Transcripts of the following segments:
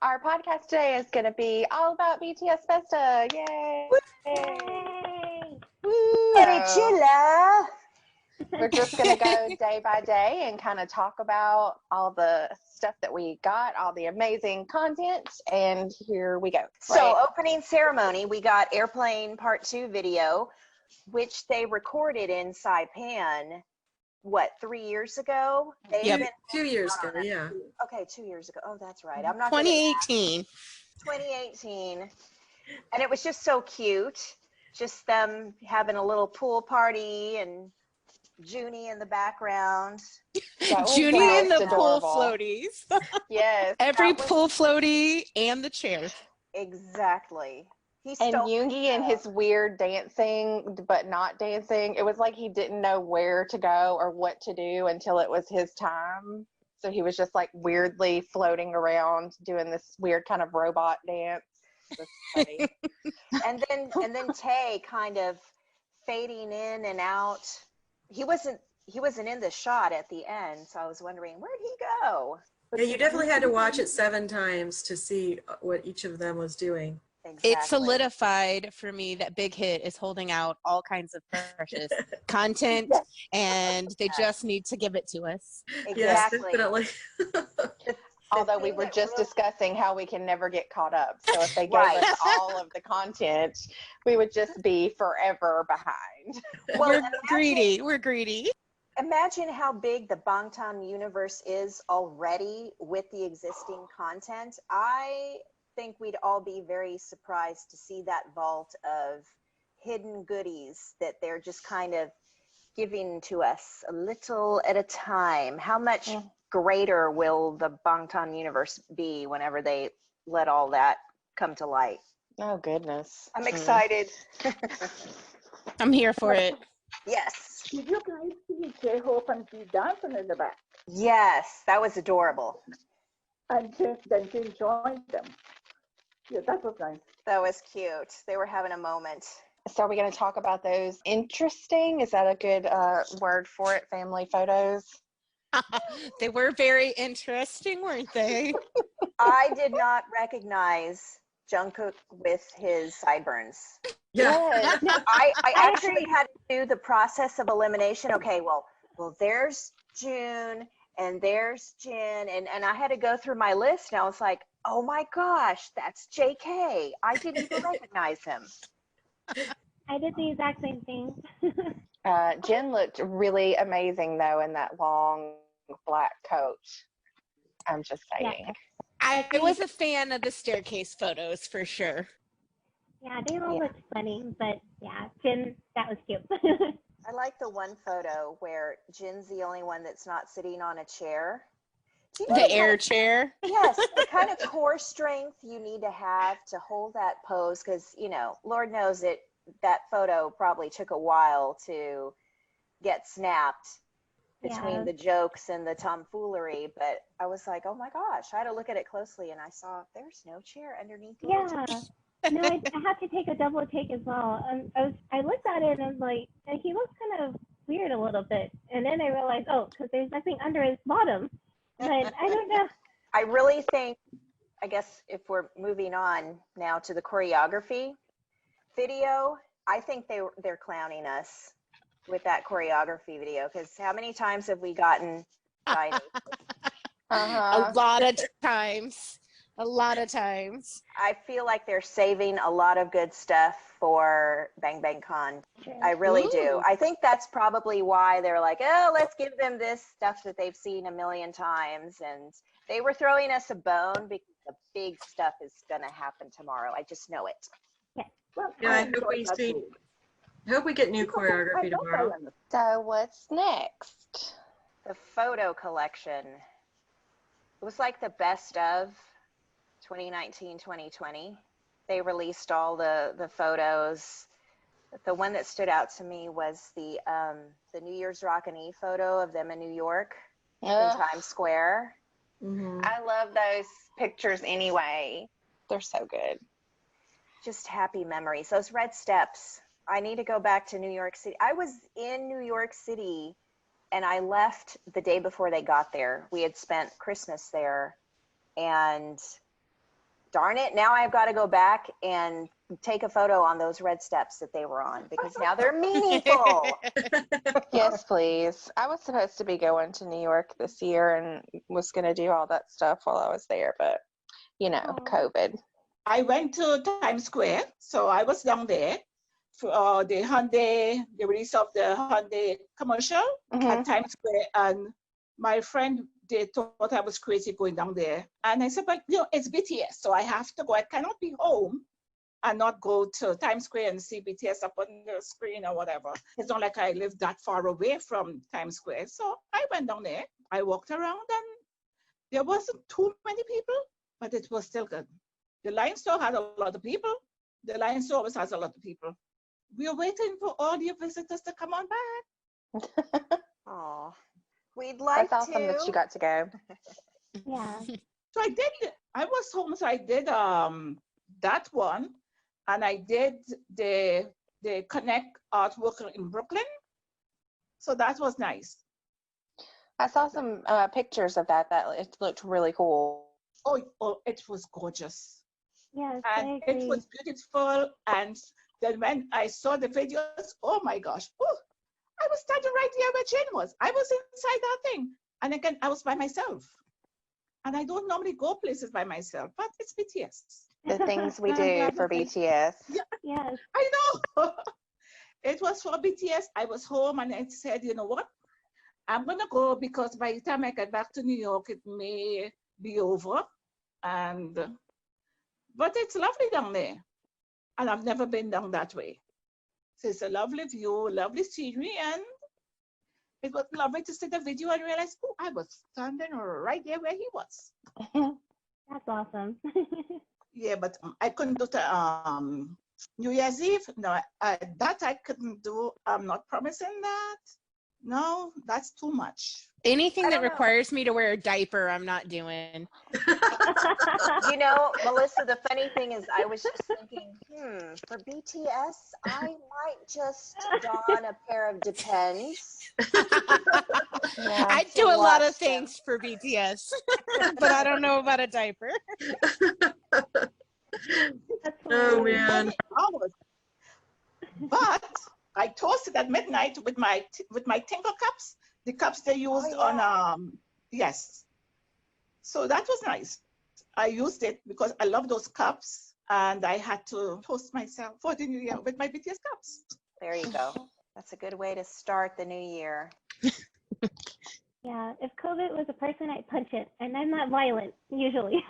our podcast today is going to be all about BTS Festa. Yay! Yay! So, we're just going to go day by day and kind of talk about all the stuff that we got, all the amazing content, and here we go. So opening ceremony, we got Airplane Part 2 video, which they recorded in Saipan, what, 3 years ago? Yeah, 2 years ago, yeah. Okay, 2 years ago. Oh, that's right. I'm not 2018. 2018. And it was just so cute. Just them having a little pool party and Junie in the background. Junie and the adorable. pool floaties. Yes. Every pool floaty and the chair. Exactly. And Yoongi and his weird dancing, but not dancing. It was like he didn't know where to go or what to do until it was his time. So he was just like weirdly floating around doing this weird kind of robot dance. That's funny. and then Tae kind of fading in and out. He wasn't in the shot at the end, so I was wondering, where'd he go? Yeah, you definitely had to watch it 7 times to see what each of them was doing. Exactly. It solidified for me that Big Hit is holding out all kinds of precious content, and they just need to give it to us. Exactly. Yes, definitely. Although we were just discussing how we can never get caught up. So if they gave us all of the content, we would just be forever behind. Well, We're greedy. We're greedy. Imagine how big the Bangtan universe is already with the existing content. I think we'd all be very surprised to see that vault of hidden goodies that they're just kind of giving to us a little at a time. How much greater will the Bangtan universe be whenever they let all that come to light? Oh, goodness. I'm excited. I'm here for it. Yes. Did you guys see J-Hope and G dancing in the back? Yes, that was adorable. And then Jin joined them. Yeah, that was nice. That was cute. They were having a moment. So are we going to talk about those interesting? Is that a good word for it? Family photos? They were very interesting, weren't they? I did not recognize Jungkook with his sideburns. Yes. I actually had to do the process of elimination. Okay, well, there's June and there's Jin, and I had to go through my list, and I was like, oh my gosh, that's JK. I didn't even recognize him. I did the exact same thing. Jin looked really amazing, though, in that long black coat. I'm just saying. Yeah. I was a fan of the staircase photos for sure. Yeah, they all looked funny, but yeah, Jin, that was cute. I like the one photo where Jin's the only one that's not sitting on a chair. You know The air chair. Yes, the kind of core strength you need to have to hold that pose, because, you know, Lord knows that photo probably took a while to get snapped between the jokes and the tomfoolery, but I was like, oh my gosh, I had to look at it closely, and I saw there's no chair underneath the No, I had to take a double take as well. I looked at it and I was like, he looks kind of weird a little bit, and then I realized, oh, because there's nothing under his bottom. But I don't know. I really think, I guess if we're moving on now to the choreography video, I think they're clowning us with that choreography video, because how many times have we gotten Chinese? A lot of times. A lot of times. I feel like they're saving a lot of good stuff for Bang Bang Con. I really do. I think that's probably why they're like, oh, let's give them this stuff that they've seen a million times. And they were throwing us a bone because the big stuff is going to happen tomorrow. I just know it. Well, Yeah, I hope we get new choreography tomorrow. So what's next? The photo collection. It was like the best of 2019, 2020. They released all the photos. The one that stood out to me was the New Year's Rockin' Eve photo of them in New York in Times Square. Mm-hmm. I love those pictures anyway. They're so good. Just happy memories. Those red steps. I need to go back to New York City. I was in New York City and I left the day before they got there. We had spent Christmas there, and darn it, now I've got to go back and take a photo on those red steps that they were on because now they're meaningful. Yes, please. I was supposed to be going to New York this year and was going to do all that stuff while I was there, but COVID. I went to Times Square, so I was down there for the release of the Hyundai commercial at Times Square, and my friend, they thought I was crazy going down there. And I said, but it's BTS, so I have to go. I cannot be home and not go to Times Square and see BTS up on the screen or whatever. It's not like I live that far away from Times Square. So I went down there. I walked around and there wasn't too many people, but it was still good. The Lion Store had a lot of people. The Lion Store always has a lot of people. We are waiting for all your visitors to come on back. Oh. We'd like That's awesome that you got to go. Yeah. So I was home, so I did that one, and I did the Connect artwork in Brooklyn. So that was nice. I saw some pictures of that. It looked really cool. Oh, it was gorgeous. Yes, And it was beautiful. And then when I saw the videos, oh my gosh. Oh, I was standing right there where Jane was. I was inside that thing. And again, I was by myself. And I don't normally go places by myself, but it's BTS. The things we do for BTS. Yeah, Yes. I know. It was for BTS. I was home and I said, you know what? I'm going to go because by the time I get back to New York, it may be over. But it's lovely down there. And I've never been down that way. So it's a lovely view, lovely scenery, and it was lovely to see the video and realize, oh, I was standing right there where he was. That's awesome. Yeah, but I couldn't do the New Year's Eve. No, that I couldn't do. I'm not promising that. No, that's too much. Anything that requires me to wear a diaper, I'm not doing. Melissa, the funny thing is I was just thinking, for BTS, I might just don a pair of Depends. I do a lot of things for BTS, but I don't know about a diaper. Oh, man. But I toasted at midnight with my Tingle cups, the cups they used on yes. So that was nice. I used it because I love those cups, and I had to toast myself for the new year with my BTS cups. There you go. That's a good way to start the new year. Yeah, if COVID was a person, I'd punch it, and I'm not violent usually.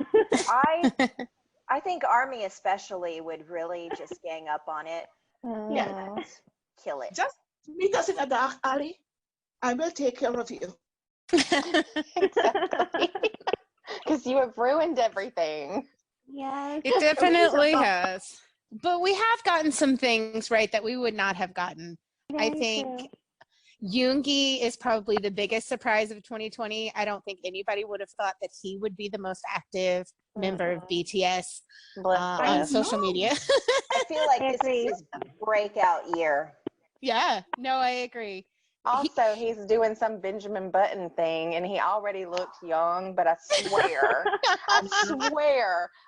I think ARMY especially would really just gang up on it. Yeah. Kill it. Just meet us in a dark alley. I will take care of you. Exactly. Because you have ruined everything. Yes. It definitely has. But we have gotten some things right that we would not have gotten. I think Yoongi is probably the biggest surprise of 2020. I don't think anybody would have thought that he would be the most active member of BTS on social media. I feel like this is his breakout year. Yeah, no, I agree. Also, he's doing some Benjamin Button thing, and he already looked young, but I swear,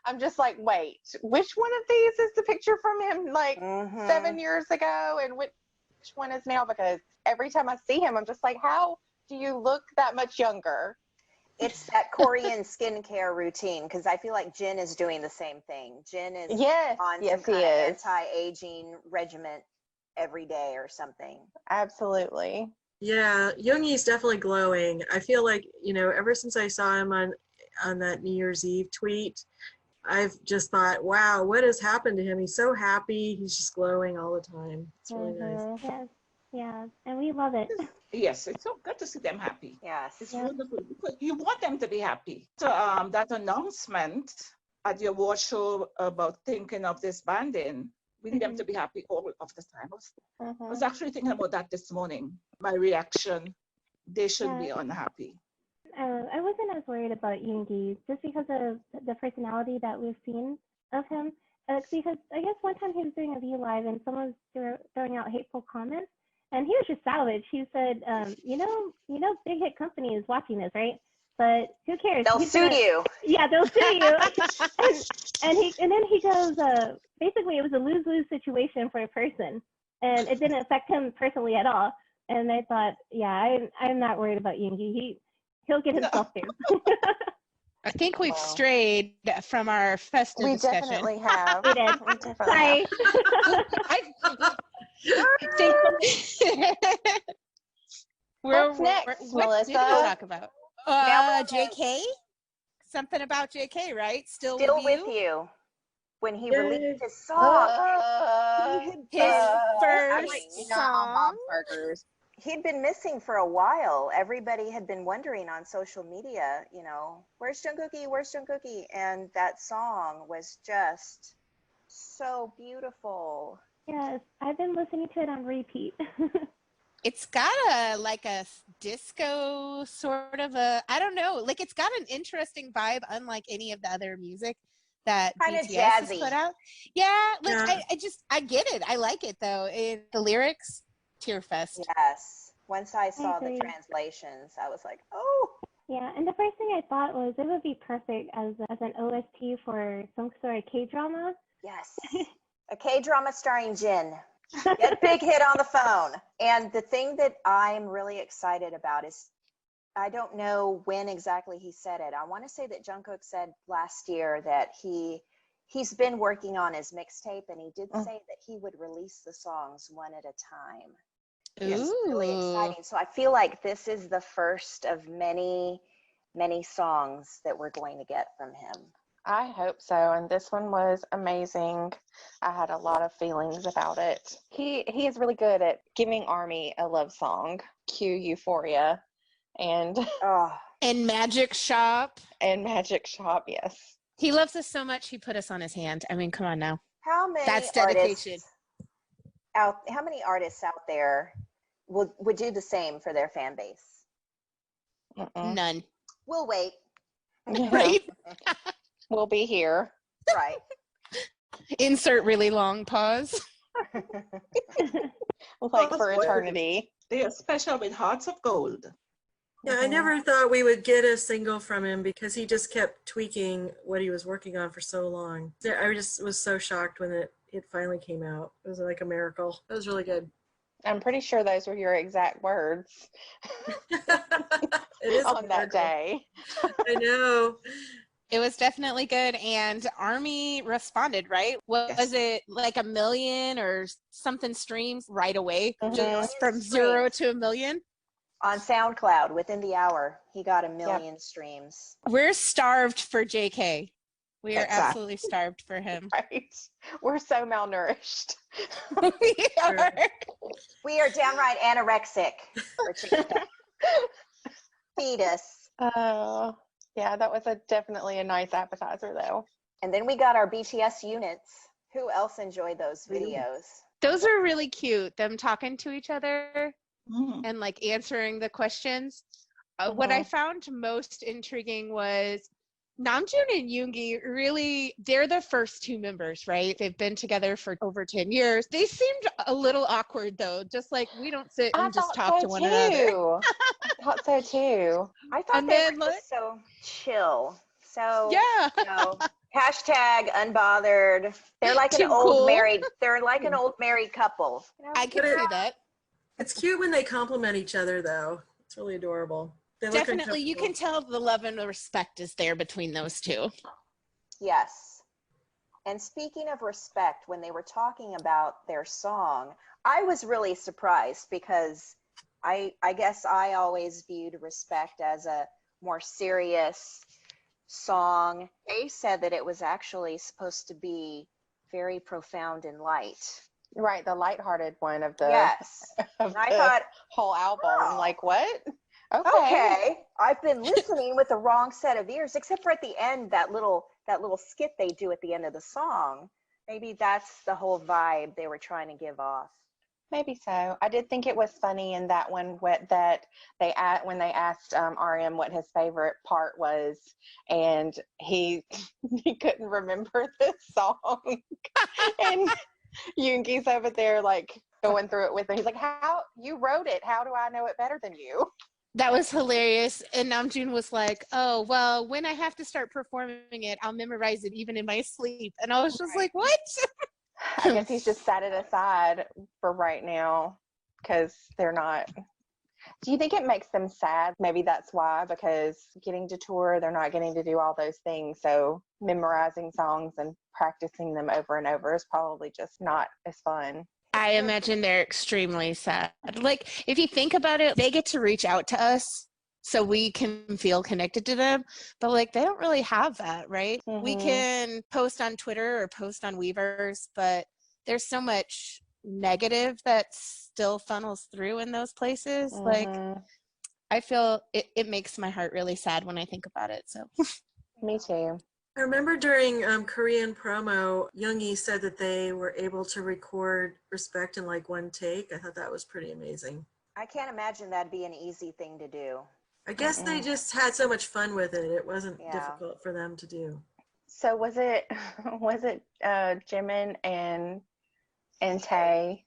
I'm just like, wait, which one of these is the picture from him 7 years ago, and which one is now? Because every time I see him, I'm just like, how do you look that much younger? It's that Korean skincare routine, because I feel like Jin is doing the same thing. Jin is on some kind of anti-aging regimen every day or something. Absolutely. Yeah, Yoongi's definitely glowing. I feel like, ever since I saw him on that New Year's Eve tweet, I've just thought, wow, what has happened to him? He's so happy. He's just glowing all the time. It's really nice. Yes, yeah, and we love it. Yes, it's so good to see them happy. Yes. It's wonderful because you want them to be happy. So that announcement at the award show about thinking of this banding, we need them to be happy all of the time. I was actually thinking about that this morning. My reaction, they should be unhappy. I wasn't as worried about Yoongi just because of the personality that we've seen of him. Because I guess one time he was doing a V Live and someone was throwing out hateful comments, and he was just savage. He said, Big Hit Company is watching this, right? But who cares? They'll sue you. Yeah, they'll sue you. And then he goes, basically it was a lose-lose situation for a person, and it didn't affect him personally at all. And I thought, yeah, I'm not worried about Yoongi. He'll get himself through. I think we've strayed from our Festa We discussion. definitely have. We did. We definitely Sorry. I think What's next, what did we Melissa? talk about? JK? Something about JK, right? Still with you? When he Yay. released his song. His first on Bob's song. Burgers. He'd been missing for a while. Everybody had been wondering on social media, you know, where's Jungkookie? Where's Jungkookie? And that song was just so beautiful. Yes, I've been listening to it on repeat. It's got a disco sort of I don't know, like it's got an interesting vibe, unlike any of the other music that Kinda BTS has jazzy. put out. Yeah, like Yeah. I get it. I like it though. The lyrics, tear fest. Yes. Once I saw the agree. translations, I was like, oh. Yeah, and the first thing I thought was it would be perfect as an OST for some sort of K-drama. Yes. A K-drama starring Jin. Get a big hit on the phone. And the thing that I'm really excited about is, I don't know when exactly he said it. I want to say that Jungkook said last year that he's been working on his mixtape, and he did say that he would release the songs one at a time. It's really exciting. So I feel like this is the first of many, many songs that we're going to get from him. I hope so. And this one was amazing. I had a lot of feelings about it. He is really good at giving ARMY a love song. Cue Euphoria and And Magic Shop. And Magic Shop, yes. He loves us so much he put us on his hand. I mean, come on now. How many That's dedication. how many artists out there would do the same for their fan base? None. We'll wait. Yeah. Right? We'll be here. Right. Insert really long pause. Like for eternity. They are special with Hearts of Gold. Yeah, I never thought we would get a single from him because he just kept tweaking what he was working on for so long. I just was so shocked when it finally came out. It was like a miracle. It was really good. I'm pretty sure those were your exact words It is on that day. I know. It was definitely good, and ARMY responded, right? Was it like 1 million or something streams right away? Just from 0 to 1 million? On SoundCloud, within the hour, he got 1 million streams. We're starved for JK. We are Exactly. absolutely starved for him. Right. We're so malnourished. We are. We are downright anorexic. Feed us. Oh, yeah, that was definitely a nice appetizer, though. And then we got our BTS units. Who else enjoyed those videos? Those are really cute. Them talking to each other and like answering the questions. What I found most intriguing was Namjoon and Yoongi really, they're the first two members, right? They've been together for over 10 years. They seemed a little awkward though, just like we don't sit and just talk to one another. I thought so too. I thought they were just so chill. So, yeah. You know, hashtag unbothered. They're like an old married, they're like an old married couple. You know? I can see that. It's cute when they compliment each other though. It's really adorable. Definitely, you can tell the love and the respect is there between those two. Yes. And speaking of respect, when they were talking about their song, I was really surprised because I guess I always viewed Respect as a more serious song. They said that it was actually supposed to be very profound and light. Right, the lighthearted one of the, yes. of I the thought, whole album. oh. Like, what? Okay, I've been listening with the wrong set of ears, except for at the end, that little skit they do at the end of the song. Maybe that's the whole vibe they were trying to give off. Maybe so. I did think it was funny in that one that when they asked RM what his favorite part was, and he couldn't remember the song, and Yoongi's over there like going through it with him. He's like, "How you wrote it? How do I know it better than you?" That was hilarious. And Namjoon was like, oh, well, when I have to start performing it, I'll memorize it even in my sleep. And I was just like, what? I guess he's just set it aside for right now because they're not. Do you think it makes them sad? Maybe that's why, because getting to tour, they're not getting to do all those things. So memorizing songs and practicing them over and over is probably just not as fun. I imagine they're extremely sad. Like, if you think about it, they get to reach out to us so we can feel connected to them. But, like, they don't really have that, right? Mm-hmm. We can post on Twitter or post on Weverse, but there's so much negative that still funnels through in those places. Mm-hmm. Like, I feel it makes my heart really sad when I think about it. So, me too. I remember during Korean promo, Yoongi said that they were able to record Respect in like one take. I thought that was pretty amazing. I can't imagine that'd be an easy thing to do. I guess they just had so much fun with it. It wasn't Yeah. difficult for them to do. So was it Jimin and Tae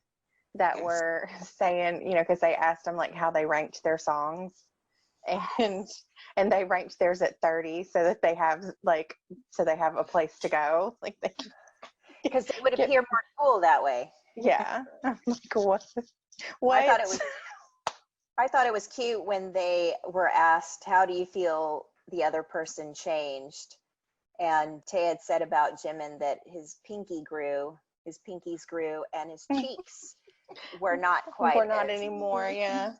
that were saying, you know, because they asked them like how they ranked their songs, and they ranked theirs at 30 so that they have a place to go, like because they would appear more cool that way. Yeah. I'm like, what? I thought it was cute when they were asked, how do you feel the other person changed? And Tae had said about Jimin that his pinkies grew, and his cheeks were not quite We're not anymore, yeah.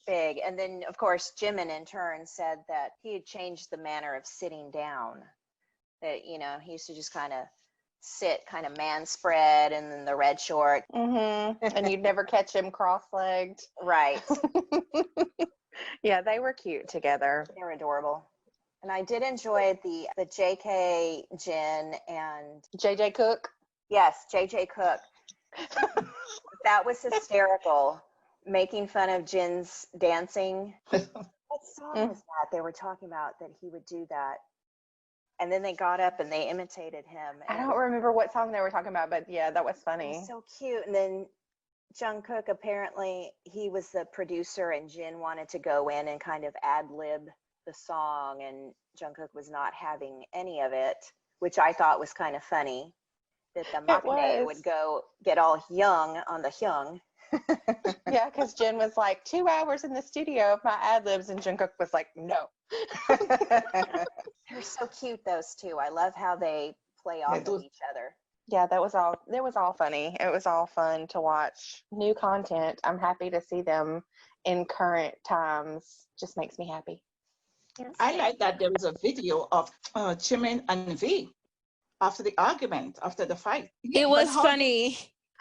big. And then, of course, Jimin in turn said that he had changed the manner of sitting down. That, you know, he used to just kind of sit kind of man spread and then the red short. Mm-hmm. And you'd never catch him cross-legged. Right. Yeah, they were cute together. They were adorable. And I did enjoy the JK, Jin, and JJ Cook. Yes, JJ Cook. That was hysterical, making fun of Jin's dancing. What song was that they were talking about that he would do that? And then they got up and they imitated him. I don't remember what song they were talking about, but yeah, that was funny. It was so cute. And then Jungkook, apparently he was the producer and Jin wanted to go in and kind of ad-lib the song, and Jungkook was not having any of it, which I thought was kind of funny. That the maknae would go get all young on the hyung. Yeah, because Jin was like 2 hours in the studio of my ad-libs, and Jungkook was like, no. They're so cute, those two. I love how they play off of each other. Yeah, it was all funny. It was all fun to watch. New content. I'm happy to see them in current times. Just makes me happy. Yes. I like that there was a video of Jimin and V after the argument, after the fight. It was funny.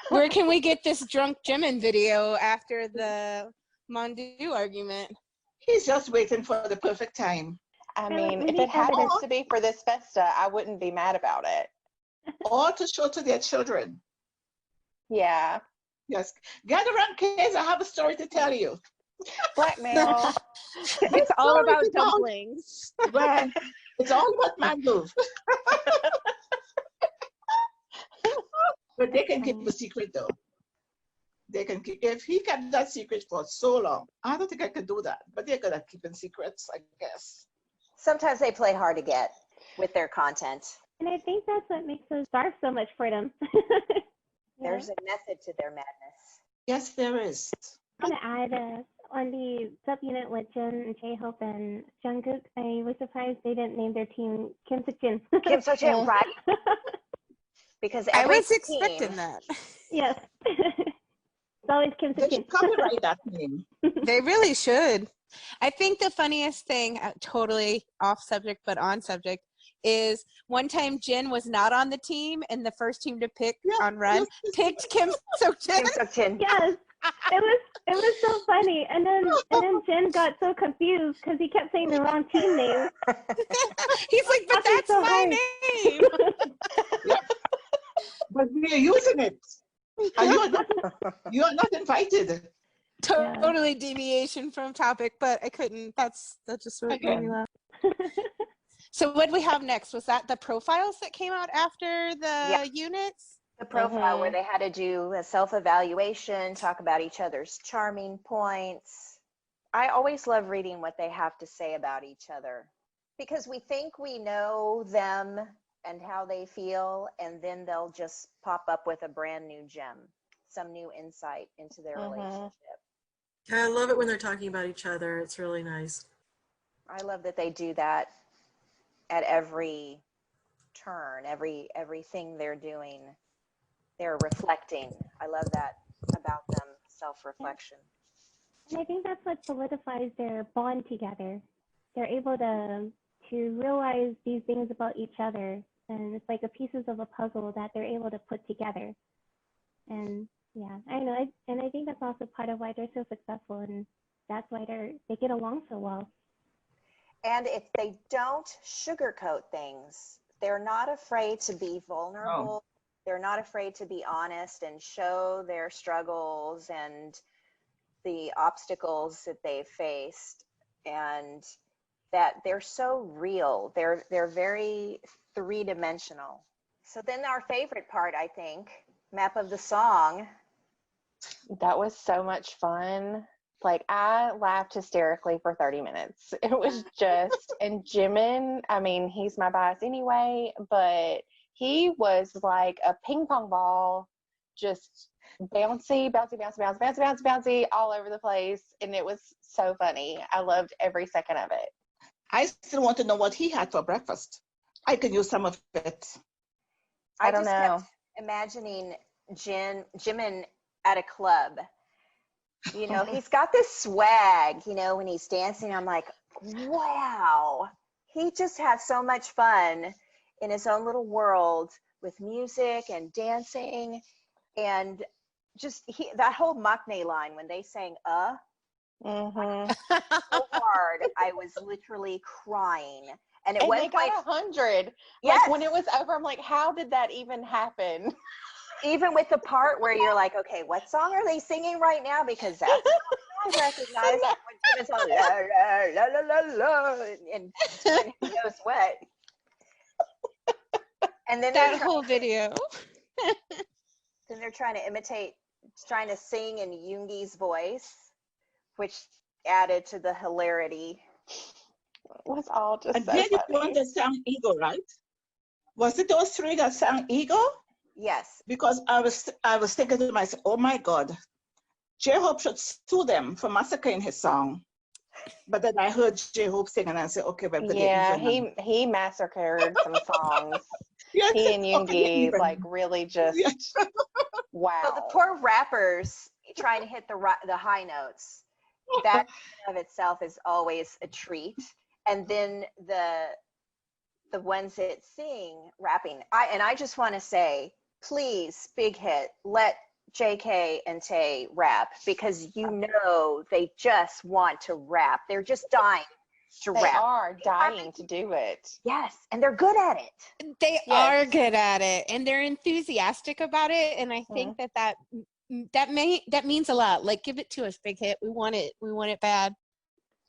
Where can we get this drunk Jimin video after the Mondu argument? He's just waiting for the perfect time. I mean, if it happens to be for this Festa, I wouldn't be mad about it. Or to show to their children. Yeah. Yes. Gather around, kids. I have a story to tell you. Blackmail. It's all about dumplings. Right. It's all about mango. But they can keep a secret though. They can keep, if he kept that secret for so long, I don't think I could do that. But they're gonna keep in secrets, I guess. Sometimes they play hard to get with their content. And I think that's what makes those stars so much for them. There's a method to their madness. Yes, there is. I'm going to add on the subunit with Jin and J-Hope and Jungkook, I was surprised they didn't name their team Kim Soo-jin. Kim Soo-jin, right? Because I was expecting that. Yes. It's always Kim They Soo-jin. should copyright that name. They really should. I think the funniest thing, totally off subject but on subject, is one time Jin was not on the team and the first team to pick on Run picked Kim Soo-jin. Kim Soo-jin. Yes. It was so funny. And then Jin got so confused because he kept saying the wrong team name. He's like, but that's so my name. But we are using it. And you are not invited. Totally deviation from topic, but I couldn't. That just made me laugh. So what do we have next? Was that the profiles that came out after the units? The profile where they had to do a self-evaluation, talk about each other's charming points. I always love reading what they have to say about each other because we think we know them and how they feel, and then they'll just pop up with a brand new gem, some new insight into their relationship. I love it when they're talking about each other. It's really nice. I love that they do that at every turn, everything they're doing. They're reflecting. I love that about them, self-reflection. And I think that's what solidifies their bond together. They're able to realize these things about each other, and it's like the pieces of a puzzle that they're able to put together. And yeah, I know, and I think that's also part of why they're so successful, and that's why they get along so well. And if they don't sugarcoat things, they're not afraid to be vulnerable. They're not afraid to be honest and show their struggles and the obstacles that they've faced, and that they're so real. They're very three-dimensional. So then our favorite part, I think, map of the song. That was so much fun. Like, I laughed hysterically for 30 minutes. It was just, and Jimin, I mean, he's my bias anyway, but he was like a ping pong ball, just bouncy, bouncy, bouncy, bouncy, bouncy, bouncy, bouncy, all over the place. And it was so funny. I loved every second of it. I still want to know what he had for breakfast. I can use some of it. I don't know. Kept imagining Jimin at a club. You know, he's got this swag, you know, when he's dancing. I'm like, wow, he just has so much fun in his own little world with music and dancing. And just that whole maknae line when they sang so hard, I was literally crying. And at one they got point, 100. yes. Like, when it was over, I'm like, how did that even happen? Even with the part where you're like, okay, what song are they singing right now? Because that's what I recognize. When it's all la la la la la, and who knows what. And then that whole video. Then they're trying to imitate, trying to sing in Yoongi's voice, which added to the hilarity. It was all just And so they're the funny. one that sang Eagle, right? Was it those three that sang Eagle? Yes. Because I was thinking to myself, oh my God, J-Hope should sue them for massacring his song. But then I heard J-Hope sing and I said, okay, we'll put Yeah, it even. he massacred some songs. Yes, He and okay, Yoongi, like, really just, yes. wow. So the poor rappers trying to hit the high notes, that in of itself is always a treat. And then the ones that sing rapping, I just want to say, please, Big Hit, let JK and Tay rap, because you know they just want to rap. They're just dying to rap. They are dying to do it. Yes, and they're good at it. They are good at it, and they're enthusiastic about it. And I think that means a lot. Like, give it to us, Big Hit. We want it. We want it bad.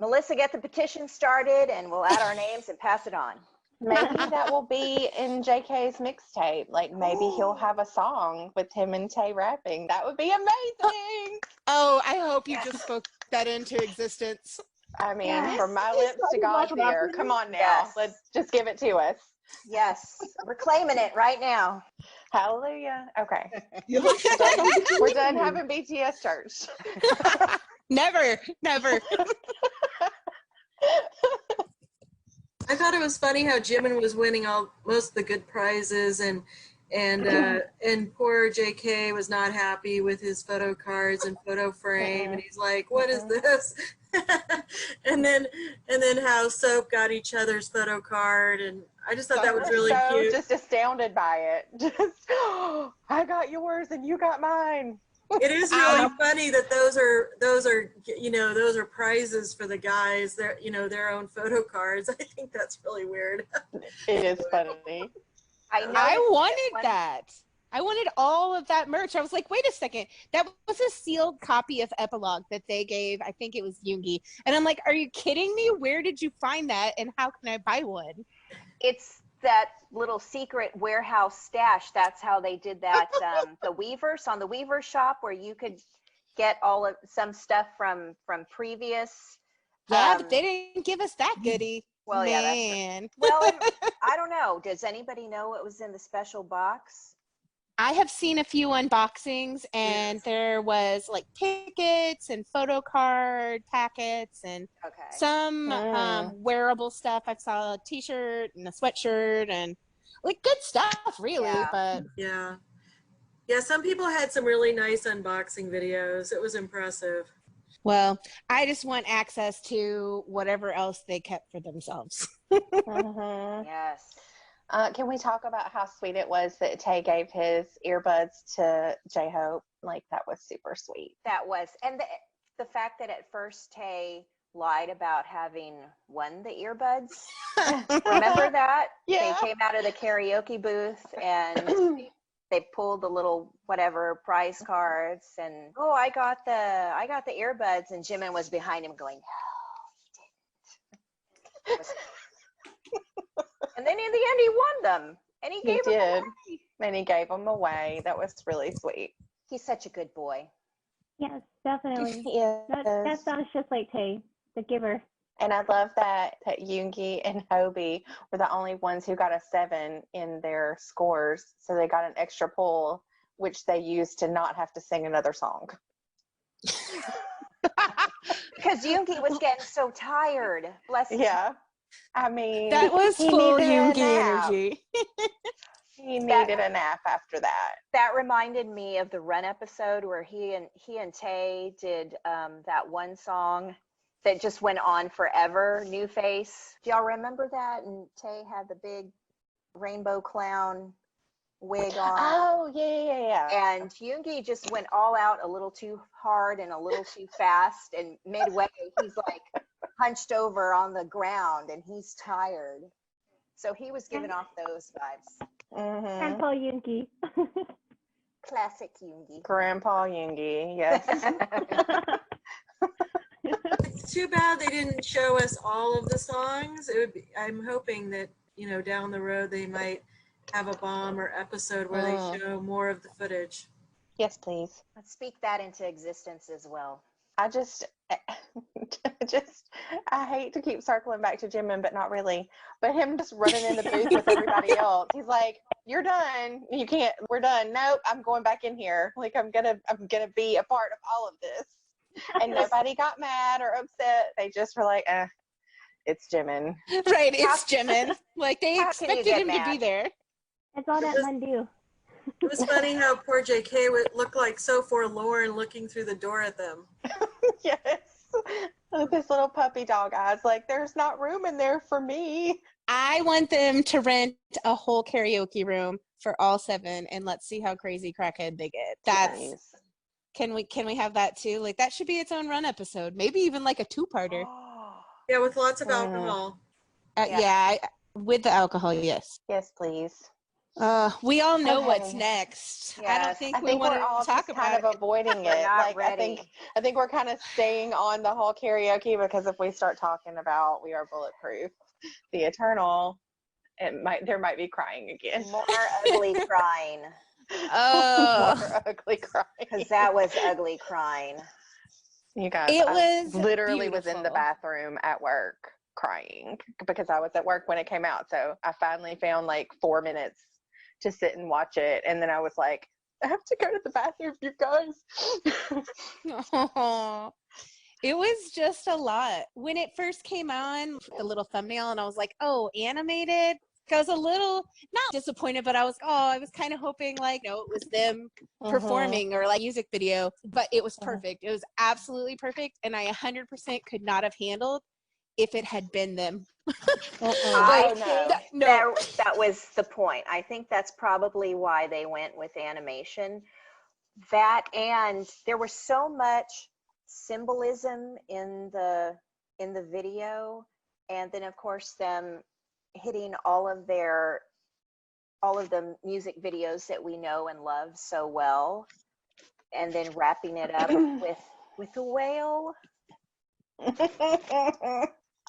Melissa, get the petition started, and we'll add our names and pass it on. Maybe that will be in JK's mixtape. Like, maybe he'll have a song with him and Tay rapping. That would be amazing. Oh, I hope you just spoke that into existence. I mean, from my lips to God's ear. Come on now. Yes. Let's just give it to us. Yes, we're claiming it right now. Hallelujah. Okay. We're We're done having BTS church. Never. I thought it was funny how Jimin was winning most of the good prizes, and poor JK was not happy with his photo cards and photo frame, and he's like, "What is this?" and then how Soap got each other's photo card, and I just thought that was really cute. Just astounded by it. Just, I got yours and you got mine. It is really funny that those are prizes for the guys. Their own photo cards. I think that's really weird. It is funny. I wanted that. I wanted all of that merch. I was like, wait a second. That was a sealed copy of Epilogue that they gave. I think it was Yoongi. And I'm like, are you kidding me? Where did you find that? And how can I buy one? It's that little secret warehouse stash. That's how they did that. The Weavers, on the Weaver shop, where you could get some stuff from previous. Yeah, but they didn't give us that goodie. Well, yeah, that's true. Well, I don't know. Does anybody know what was in the special box? I have seen a few unboxings, and there was like tickets and photo card packets and some wearable stuff. I saw a t-shirt and a sweatshirt and like good stuff, really. Yeah. But yeah, some people had some really nice unboxing videos. It was impressive. Well, I just want access to whatever else they kept for themselves. Yes. Can we talk about how sweet it was that Tay gave his earbuds to J-Hope? Like, that was super sweet. That was. And the fact that at first Tay lied about having won the earbuds. Remember that? Yeah. They came out of the karaoke booth and they pulled the little whatever prize cards and I got the earbuds, and Jimin was behind him going, no, you didn't. And then in the end he won them, and he gave them away. And he gave them away. That was really sweet. He's such a good boy. Yes, definitely. Yes. That sounds just like Tay, the giver. And I love that Yoongi and Hobie were the only ones who got a 7 in their scores. So they got an extra pull, which they used to not have to sing another song. Because Yoongi was getting so tired. Bless him. Yeah. I mean, that was full Yoongi energy. He needed a nap after that. That reminded me of the Run episode where he and Tay did that one song that just went on forever, New Face. Do y'all remember that? And Tay had the big rainbow clown wig on. Oh, yeah. And Yoongi just went all out a little too hard and a little too fast. And midway, he's like hunched over on the ground and he's tired. So he was giving off those vibes. Grandpa Yoongi. Classic Yoongi. Grandpa Yoongi, yes. It's too bad they didn't show us all of the songs. It would be, I'm hoping that, you know, down the road they might have a bomb or episode where they show more of the footage. Yes, please. Let's speak that into existence as well. I hate to keep circling back to Jimin, but not really. But him just running in the booth with everybody else. He's like, "You're done. You can't. We're done. Nope. I'm going back in here. Like I'm gonna be a part of all of this." And nobody got mad or upset. They just were like, it's Jimin. Right, it's Jimin. Like they expected him to be there. It's all that Mandu. It was funny how poor JK would look like so forlorn looking through the door at them. Yes. With his little puppy dog eyes, like there's not room in there for me. I want them to rent a whole karaoke room for all 7, and let's see how crazy crackhead they get. That's nice. Can we have that too? Like that should be its own Run episode. Maybe even like a 2-parter. Yeah, with lots of alcohol. With the alcohol, yes. Yes, please. We all know what's next. Yes. I don't think we want to talk about kind of avoiding it. Like ready. I think we're kind of staying on the whole karaoke because if we start talking about We Are Bulletproof, The Eternal, there might be crying again. More ugly crying. More ugly crying. Because that was ugly crying. You guys, I literally was in the bathroom at work crying because I was at work when it came out. So I finally found like 4 minutes to sit and watch it. And then I was like, I have to go to the bathroom, you guys. It was just a lot. When it first came on, the little thumbnail, and I was like, oh, animated? I was a little, not disappointed, but I was kind of hoping like, no, it was them performing or like music video, but it was perfect. It was absolutely perfect. And I 100% could not have handled if it had been them. I think that was the point. I think that's probably why they went with animation. That, and there was so much symbolism in the video, and then of course them hitting all of the music videos that we know and love so well, and then wrapping it up with a whale.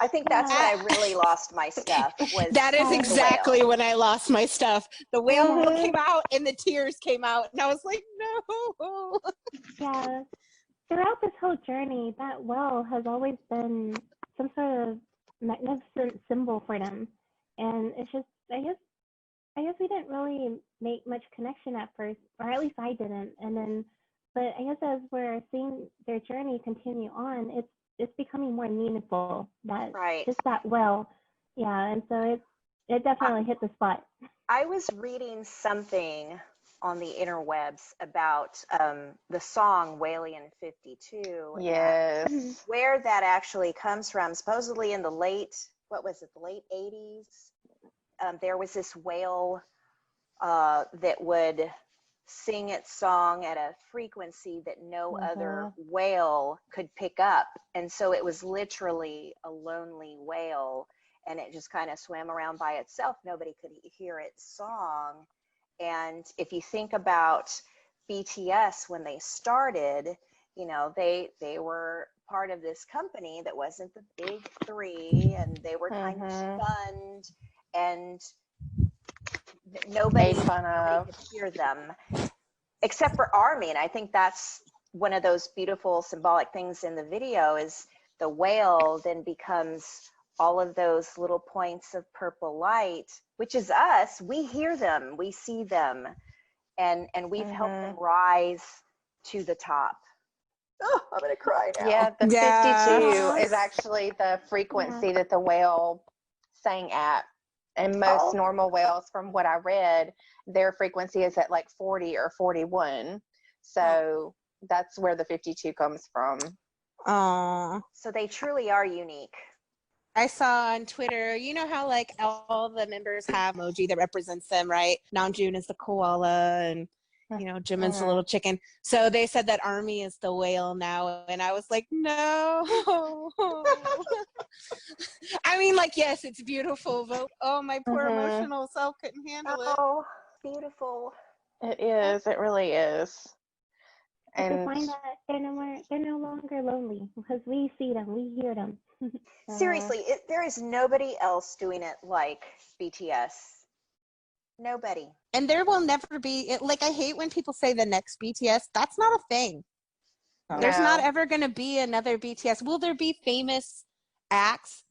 I think that's when I really lost my stuff. That is exactly when I lost my stuff. The whale came out and the tears came out, and I was like, no. Yeah. throughout this whole journey, that well has always been some sort of magnificent symbol for them. And it's just, I guess we didn't really make much connection at first, or at least I didn't. And then, but I guess as we're seeing their journey continue on, it's becoming more meaningful. That Right. just that well, yeah. And so it definitely hit the spot. I was reading something on the interwebs about the song Whalian 52. Yes. And where that actually comes from. Supposedly in the late 80s, there was this whale that would sing its song at a frequency that no other whale could pick up. And so it was literally a lonely whale, and it just kind of swam around by itself. Nobody could hear its song. And if you think about BTS when they started, you know, they were part of this company that wasn't the big three, and they were kind of shunned, and nobody could hear them except for ARMY. And I think that's one of those beautiful symbolic things in the video is the whale then becomes all of those little points of purple light, which is us. We hear them, we see them, and we've helped them rise to the top. Oh, I'm gonna cry now. Yeah, the 52 is actually the frequency that the whale sang at. And most normal whales, from what I read, their frequency is at like 40 or 41. So that's where the 52 comes from. Oh. So they truly are unique. I saw on Twitter, you know how like all the members have emoji that represents them, right? Namjoon is the koala, and you know, Jimin's the little chicken. So they said that ARMY is the whale now, and I was like, no. I mean, like, yes, it's beautiful, but oh, my poor emotional self couldn't handle it. Oh, beautiful. It is. It really is. And to find that they're no longer lonely because we see them, we hear them. Seriously, there is nobody else doing it like BTS. Nobody. And there will never be, like, I hate when people say the next BTS. That's not a thing. No. There's not ever going to be another BTS. Will there be famous acts?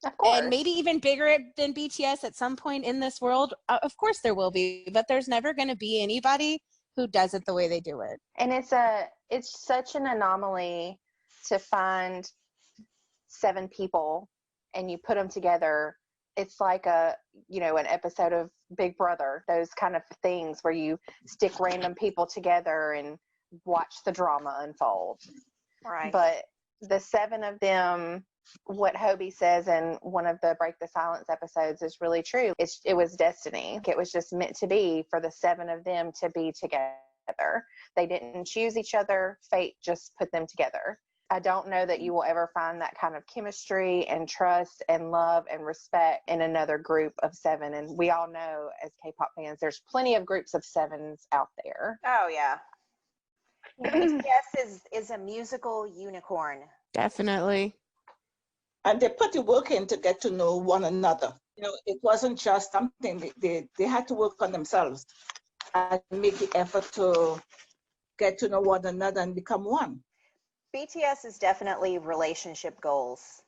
Of course. And maybe even bigger than BTS at some point in this world? Of course there will be, but there's never going to be anybody who does it the way they do it. And it's such an anomaly to find 7 people and you put them together. It's like an episode of Big Brother, those kind of things where you stick random people together and watch the drama unfold. Right. But the 7 of them, what Hobie says in one of the Break the Silence episodes is really true. It was destiny. It was just meant to be for the 7 of them to be together. They didn't choose each other. Fate just put them together. I don't know that you will ever find that kind of chemistry and trust and love and respect in another group of 7. And we all know as K-pop fans, there's plenty of groups of 7s out there. Oh, yeah. BTS is a musical unicorn. Definitely. And they put the work in to get to know one another. You know, it wasn't just something, they had to work on themselves and make the effort to get to know one another and become one. BTS is definitely relationship goals.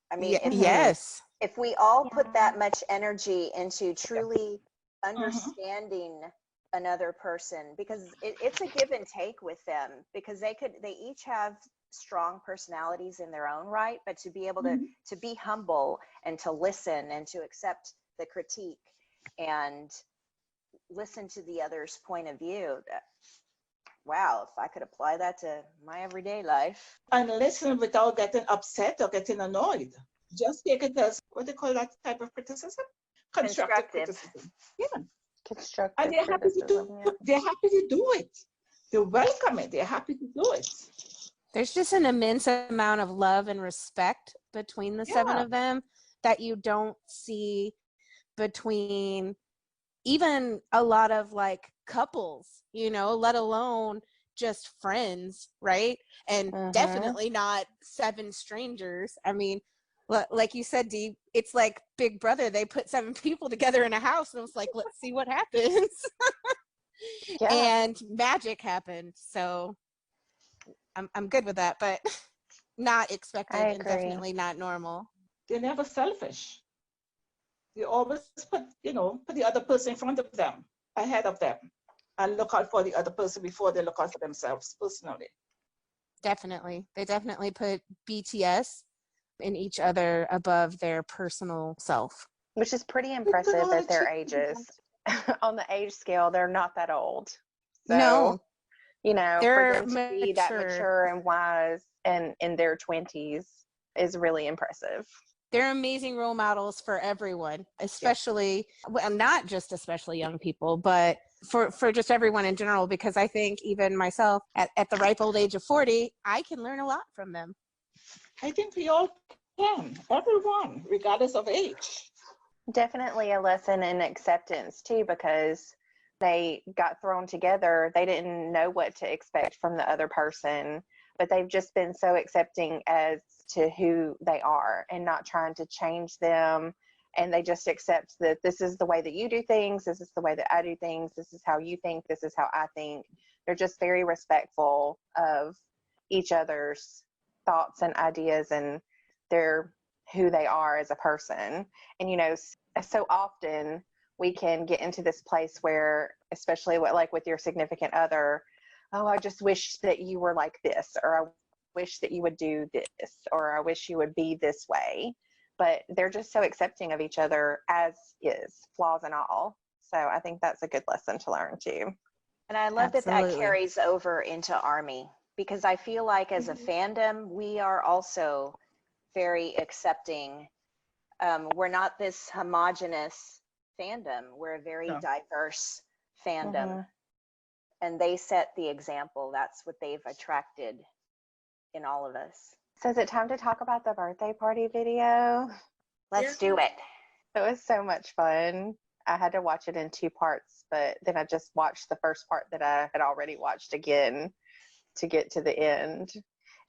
I mean, if we all put that much energy into truly understanding another person, because it's a give and take with them, because they each have strong personalities in their own right, but to be able to be humble and to listen and to accept the critique and listen to the other's point of view. Wow, if I could apply that to my everyday life. And listen without getting upset or getting annoyed. Just take it as, what do you call that type of criticism? Constructive criticism. Yeah. Constructive and they're happy to do it. They welcome it. They're happy to do it. There's just an immense amount of love and respect between the 7 of them that you don't see between even a lot of like couples, you know, let alone just friends, right? And definitely not 7 strangers. I mean, like you said, Dee, it's like Big Brother. They put 7 people together in a house and it was like, let's see what happens. And magic happened. So I'm good with that, but not expected I and agree. definitely not normal. They're never selfish. They always put the other person in front of them, ahead of them, and look out for the other person before they look out for themselves personally. Definitely. They definitely put BTS and each other above their personal self. Which is pretty impressive at their ages. On the age scale, they're not that old. So, No, for they're them to be that mature and wise and in their 20s is really impressive. They're amazing role models for everyone, especially, well, not just especially young people, but for just everyone in general, because I think even myself at the ripe old age of 40, I can learn a lot from them. I think we all can, everyone, regardless of age. Definitely a lesson in acceptance too, because they got thrown together. They didn't know what to expect from the other person, but they've just been so accepting as to who they are and not trying to change them. And they just accept that this is the way that you do things. This is the way that I do things. This is how you think. This is how I think. They're just very respectful of each other's thoughts and ideas, and they're who they are as a person. And, so often we can get into this place where, especially with your significant other, oh, I just wish that you were like this, or I wish that you would do this, or I wish you would be this way. But they're just so accepting of each other as is, flaws and all. So I think that's a good lesson to learn too. And I love that Absolutely. carries over into ARMY, because I feel like as a fandom, we are also very accepting. We're not this homogenous fandom. We're a very diverse fandom. And they set the example. That's what they've attracted in all of us. So is it time to talk about the birthday party video? Let's do it. It was so much fun. I had to watch it in 2 parts, but then I just watched the first part that I had already watched again to get to the end.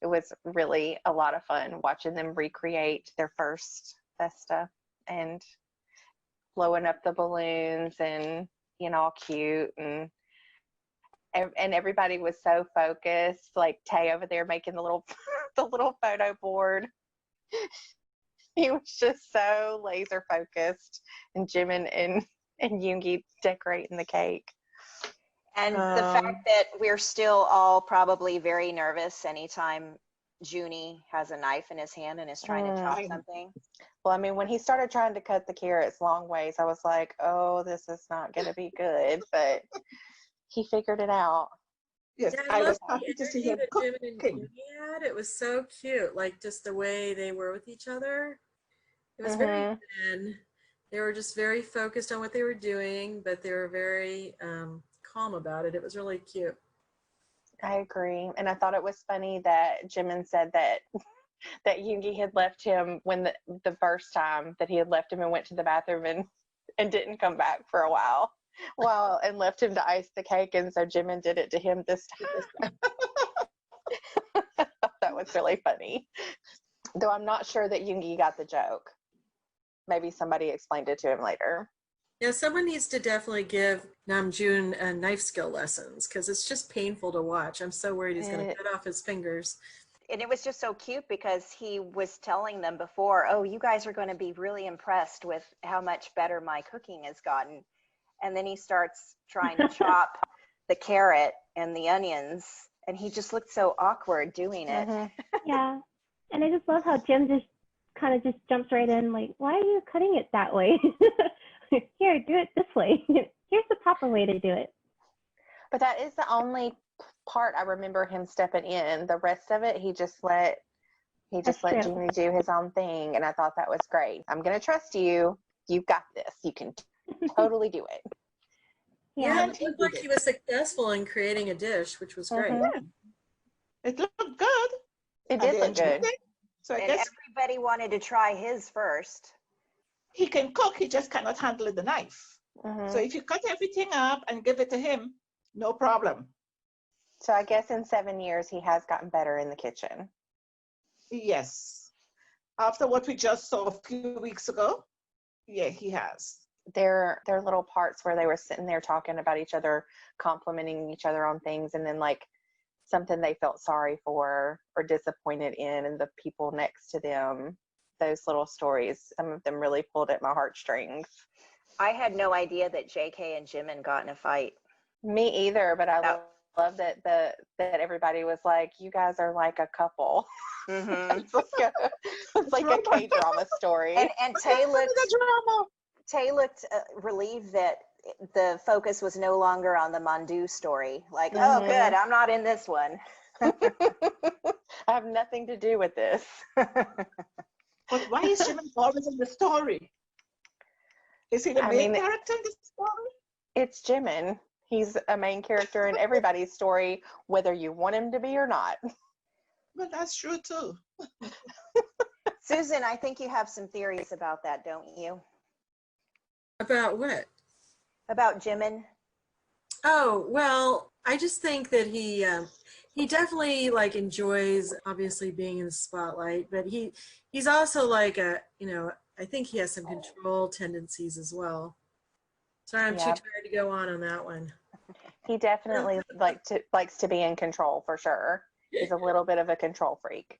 It was really a lot of fun watching them recreate their first Festa and blowing up the balloons and being all cute, and everybody was so focused. Like Tay over there making the little the little photo board. He was just so laser focused, and Jimin and Yoongi decorating the cake. And the fact that we're still all probably very nervous anytime Junie has a knife in his hand and is trying to chop something. Well, I mean, when he started trying to cut the carrots long ways, I was like, oh, this is not going to be good. But he figured it out. Yes, Yeah, I love was the happy to see energy him that Jim and cooking. Yugi had. It was so cute, like just the way they were with each other. It was very zen. They were just very focused on what they were doing, but they were very calm about it. It was really cute. I agree. And I thought it was funny that Jimin said that Yoongi had left him when the first time that he had left him and went to the bathroom and didn't come back for a while and left him to ice the cake. And so Jimin did it to him this time. That was really funny. Though I'm not sure that Yoongi got the joke. Maybe somebody explained it to him later. Yeah, someone needs to definitely give Namjoon knife skill lessons, because it's just painful to watch. I'm so worried he's going to cut off his fingers. And it was just so cute because he was telling them before, oh, you guys are going to be really impressed with how much better my cooking has gotten. And then he starts trying to chop the carrot and the onions, and he just looked so awkward doing it. Yeah. And I just love how Jim just kind of just jumps right in, like, why are you cutting it that way? Here, do it this way. Here's the proper way to do it. But that is the only part I remember him stepping in. The rest of it, he just let Junie do his own thing, and I thought that was great. I'm gonna trust you. You've got this. You can totally do it. Yeah, it looked like he was successful in creating a dish, which was great. It looked good. It did look good. So I and guess everybody wanted to try his first. he can cook, he just cannot handle the knife. So if you cut everything up and give it to him, no problem. So I guess in 7 years, he has gotten better in the kitchen. Yes. After what we just saw a few weeks ago, yeah, he has. Their little parts where they were sitting there talking about each other, complimenting each other on things, and then like something they felt sorry for or disappointed in, and the people next to them. Those little stories, some of them really pulled at my heartstrings. I had no idea that JK and Jimin got in a fight. Me either, but I love that that everybody was like, you guys are like a couple. Mm-hmm. It's like a K-drama story. And Tay looked relieved that the focus was no longer on the Mandu story. Like, oh, good, I'm not in this one. I have nothing to do with this. But why is Jimin always in the story? Is he the main character in the story? It's Jimin. He's a main character in everybody's story, whether you want him to be or not. Well, that's true too. Susan, I think you have some theories about that, don't you? About what? About Jimin? Oh, well, I just think that he definitely like enjoys obviously being in the spotlight, but he's also like I think he has some control tendencies as well. Sorry, I'm too tired to go on that one. He definitely likes to be in control for sure. He's a little bit of a control freak.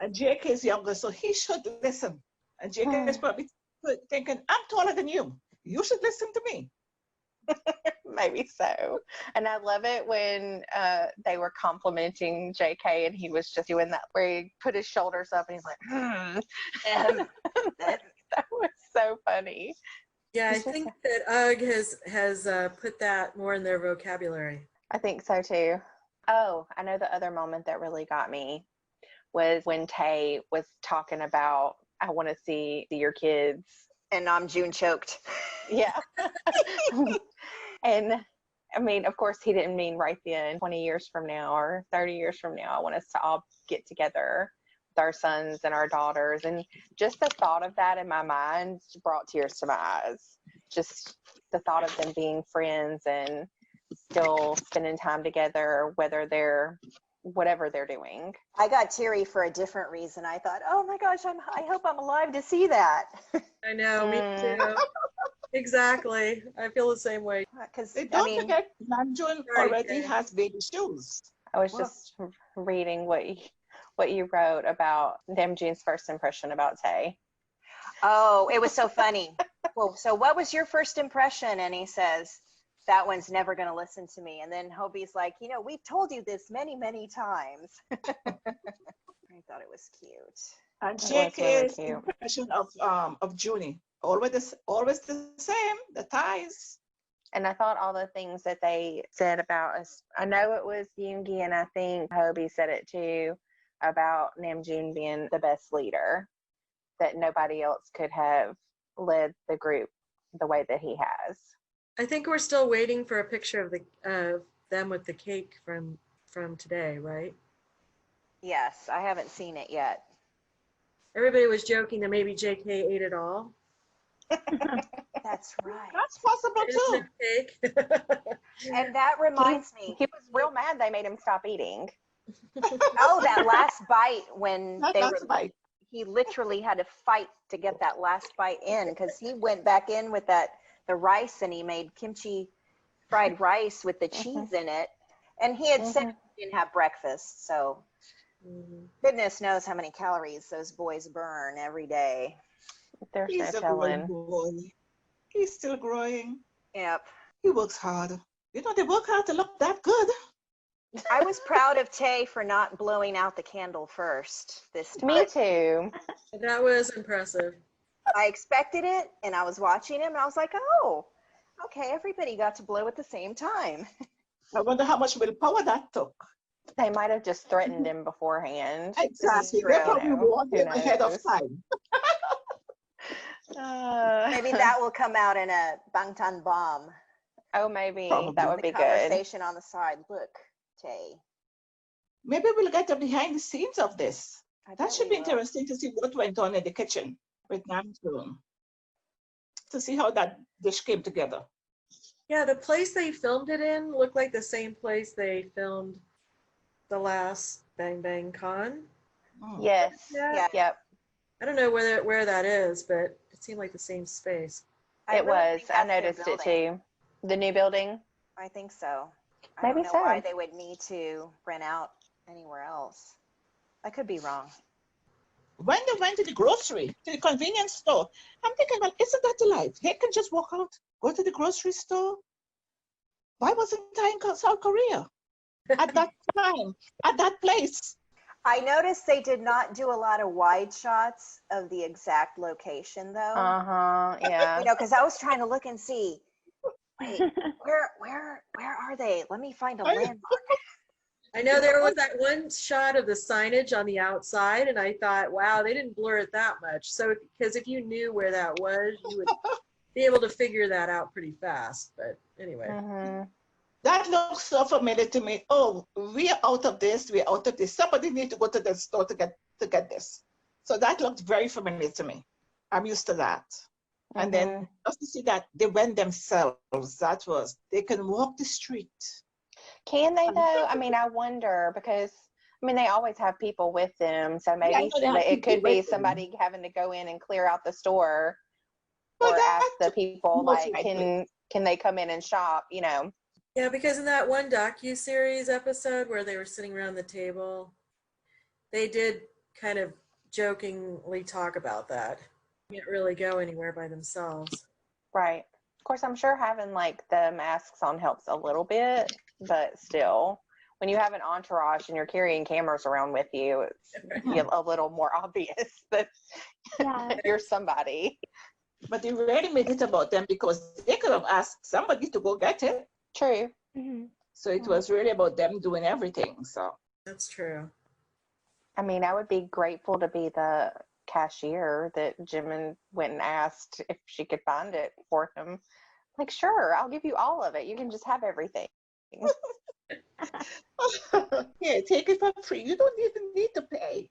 And JK is younger, so he should listen. And JK is probably thinking, I'm taller than you. You should listen to me. Maybe so. And I love it when they were complimenting JK and he was just doing that where he put his shoulders up and he's like, that was so funny. Yeah, I think that UGG has put that more in their vocabulary. I think so too. Oh, I know the other moment that really got me was when Tay was talking about, I want to see your kids. And Namjoon choked. Yeah. And I mean, of course, he didn't mean right then, 20 years from now or 30 years from now, I want us to all get together with our sons and our daughters. And just the thought of that in my mind brought tears to my eyes. Just the thought of them being friends and still spending time together, whatever they're doing. I got teary for a different reason. I thought, oh my gosh, I hope I'm alive to see that. I know, me too. Exactly. I feel the same way. Because don't forget, Namjoon already has baby shoes. I was just reading what you wrote about Namjoon's first impression about Tay. Oh, it was so funny. Well, so what was your first impression? And he says, that one's never going to listen to me. And then Hobie's like, we've told you this many, many times. I thought it was cute. And JK's impression of Junie, always the same, the ties. And I thought all the things that they said about us, I know it was Yoongi and I think Hobie said it too, about Namjoon being the best leader, that nobody else could have led the group the way that he has. I think we're still waiting for a picture of them with the cake from today, right? Yes, I haven't seen it yet. Everybody was joking that maybe JK ate it all. That's right. That's possible too. Cake. And that reminds me. He was real mad they made him stop eating. Oh, that last bite when he literally had to fight to get that last bite in because he went back in with the rice and he made kimchi fried rice with the cheese in it. And he had said he didn't have breakfast. So goodness knows how many calories those boys burn every day. He's a growing boy. He's still growing. Yep. He works hard. They work hard to look that good. I was proud of Tay for not blowing out the candle first this time. Me too. That was impressive. I expected it, and I was watching him, and I was like, oh, okay, everybody got to blow at the same time. I wonder how much willpower that took. They might have just threatened him beforehand. Exactly. They probably warned him ahead of time. Maybe that will come out in a Bangtan bomb. Oh, maybe. Probably. That would be good. Conversation on the side. Look, Tay. Maybe we'll get the behind the scenes of this. That should be interesting to see what went on in the kitchen with Namjoon. To see how that dish came together. Yeah, the place they filmed it in looked like the same place they filmed the last Bang Bang Con. Yes. Yeah. Yep. I don't know where that is, but it seemed like the same space. It was. I noticed it too. The new building? I think so. I don't Maybe know so. why they would need to rent out anywhere else. I could be wrong. When they went to the grocery, to the convenience store, I'm thinking, well, isn't that the life? They can just walk out, go to the grocery store. Why wasn't I in South Korea at that time, at that place? I noticed they did not do a lot of wide shots of the exact location, though. Yeah. You know, because I was trying to look and see, wait, where are they? Let me find a landmark. I know there was that one shot of the signage on the outside, and I thought, wow, they didn't blur it that much. So, because if you knew where that was, you would be able to figure that out pretty fast. But anyway. That looks so familiar to me. Oh, we are out of this. We're out of this. Somebody need to go to the store to get this. So that looked very familiar to me. I'm used to that. And then just to see that they went themselves, they can walk the street. Can they though? I mean, I wonder because I mean they always have people with them, so maybe it could be somebody having to go in and clear out the store, or ask the people like, can they come in and shop? You know. Yeah, because in that one docu-series episode where they were sitting around the table, they did kind of jokingly talk about that. Can't really go anywhere by themselves. Right. Of course, I'm sure having like the masks on helps a little bit, but still, when you have an entourage and you're carrying cameras around with you, it's a little more obvious that you're somebody. But they really made it about them because they could have asked somebody to go get it. True. So it was really about them doing everything. So that's true. I mean, I would be grateful to be the cashier that Jimin went and asked if she could find it for him. Like, sure, I'll give you all of it. You can just have everything. Yeah, take it for free. You don't even need to pay.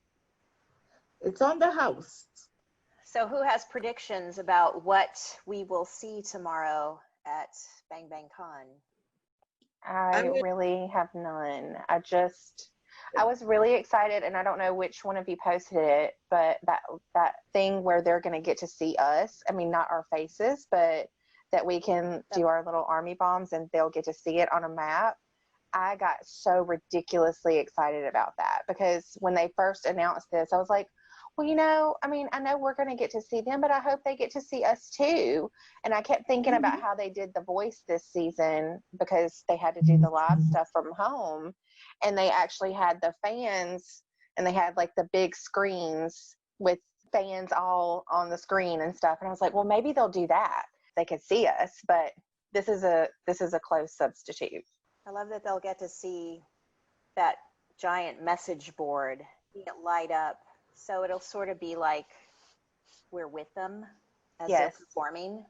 It's on the house. So who has predictions about what we will see tomorrow at Bang Bang Con? I really have none. I was really excited, and I don't know which one of you posted it, but that thing where they're going to get to see us. I mean, not our faces, but that we can do our little army bombs and they'll get to see it on a map. I got so ridiculously excited about that because when they first announced this, I was like, well, you know, I mean, I know we're going to get to see them, but I hope they get to see us too. And I kept thinking about how they did The Voice this season because they had to do the live stuff from home. And they actually had the fans and they had like the big screens with fans all on the screen and stuff. And I was like, well, maybe they'll do that. They could see us, but this is a close substitute. I love that they'll get to see that giant message board light up. So it'll sort of be like we're with them as they're performing.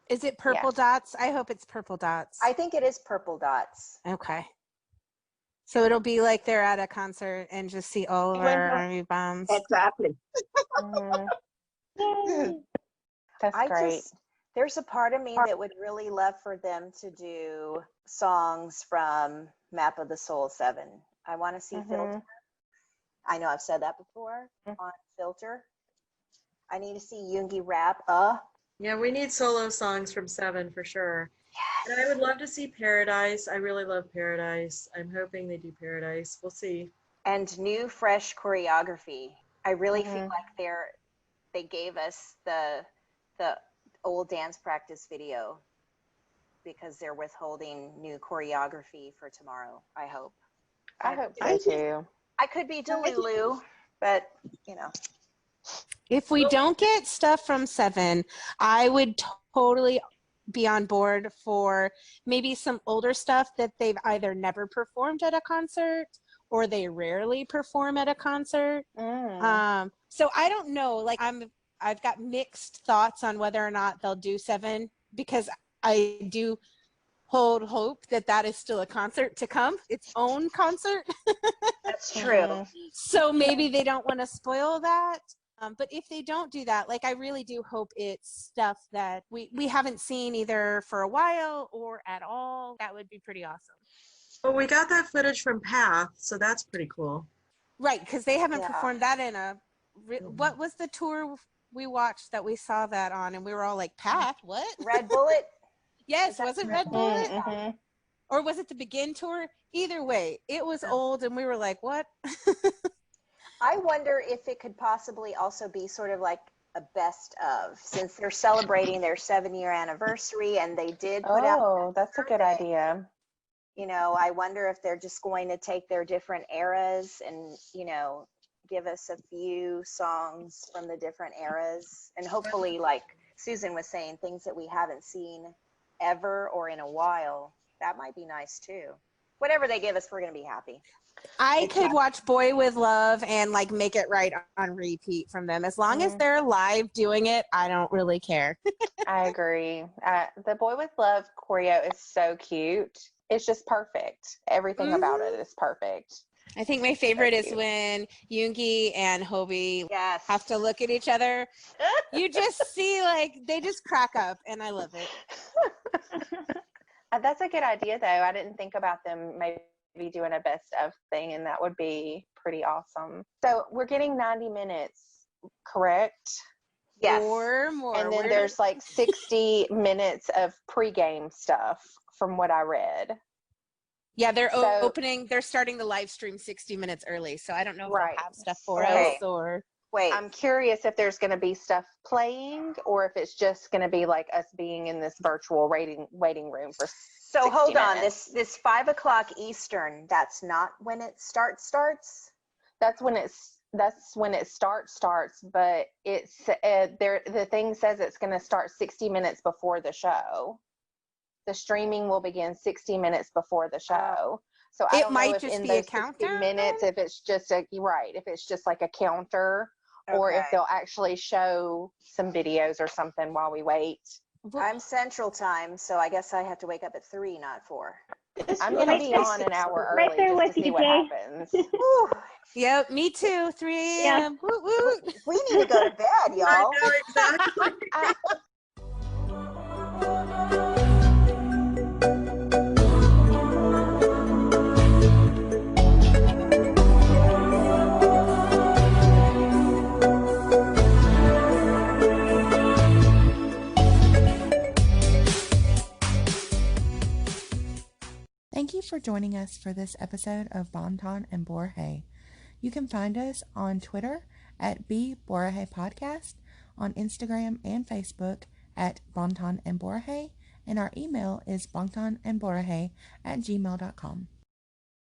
Is it purple dots? I hope it's purple dots. I think it is purple dots. Okay. So it'll be like they're at a concert and just see all of our army bombs. Exactly. That's great. There's a part of me that would really love for them to do songs from Map of the Soul 7. I want to see Filter. I know I've said that before on Filter. I need to see Yoongi rap. Yeah, we need solo songs from 7 for sure. Yes. And I would love to see Paradise. I really love Paradise. I'm hoping they do Paradise. We'll see. And new, fresh choreography. I really feel like they gave us the old dance practice video because they're withholding new choreography for tomorrow. I hope. I hope so too. I could be Delulu, but you know. If we don't get stuff from 7, I would totally be on board for maybe some older stuff that they've either never performed at a concert or they rarely perform at a concert. So I don't know, like I've got mixed thoughts on whether or not they'll do 7 because I do hold hope that is still a concert to come, its own concert. That's true. So maybe they don't want to spoil that. But if they don't do that, like I really do hope it's stuff that we haven't seen either for a while or at all. That would be pretty awesome. Well, we got that footage from Path, so that's pretty cool. Right, because they haven't performed that in what was the tour we watched that we saw that on and we were all like, Path, what? Red Bullet? Yes, was it Red Bullet? Or was it the Begin tour? Either way, it was old and we were like, what? I wonder if it could possibly also be sort of like a best of, since they're celebrating their 7-year anniversary and they did put out. Oh, that's a good idea. You know, I wonder if they're just going to take their different eras and, you know, give us a few songs from the different eras. And hopefully, like Susan was saying, things that we haven't seen ever or in a while. That might be nice too. Whatever they give us, we're going to be happy. I could watch Boy with Love and like Make It Right on repeat from them. As long as they're live doing it, I don't really care. I agree. The Boy with Love choreo is so cute. It's just perfect. Everything about it is perfect. I think my favorite is when Yoongi and Hobie have to look at each other. You just see, like, they just crack up, and I love it. That's a good idea, though. I didn't think about them maybe doing a best of thing, and that would be pretty awesome. So we're getting 90 minutes, correct? Yes. Or more. And then there's like 60 minutes of pregame stuff from what I read. Yeah, they're they're starting the live stream 60 minutes early. So I don't know if they'll have stuff for us or. Wait. I'm curious if there's going to be stuff playing or if it's just going to be like us being in this virtual waiting room for. So hold on, minutes. this 5 o'clock Eastern, that's not when it starts? That's when it starts, but it's the thing says it's going to start 60 minutes before the show. The streaming will begin 60 minutes before the show. So I don't know if in those 60 minutes, if it's just if it's just like a counter, or if they'll actually show some videos or something while we wait. I'm Central Time, so I guess I have to wake up at 3, not 4. I'm going to be on an hour early right there just with to see you, what Jay. happens. Yep, me too. 3 a.m. Yeah. Woot, woot. We need to go to bed, y'all. I know exactly. Thank you for joining us for this episode of Bangtan and Borahae. You can find us on Twitter at Borahae Podcast, on Instagram and Facebook at Bangtan and Borahae, and our email is bangtanandborahae@gmail.com.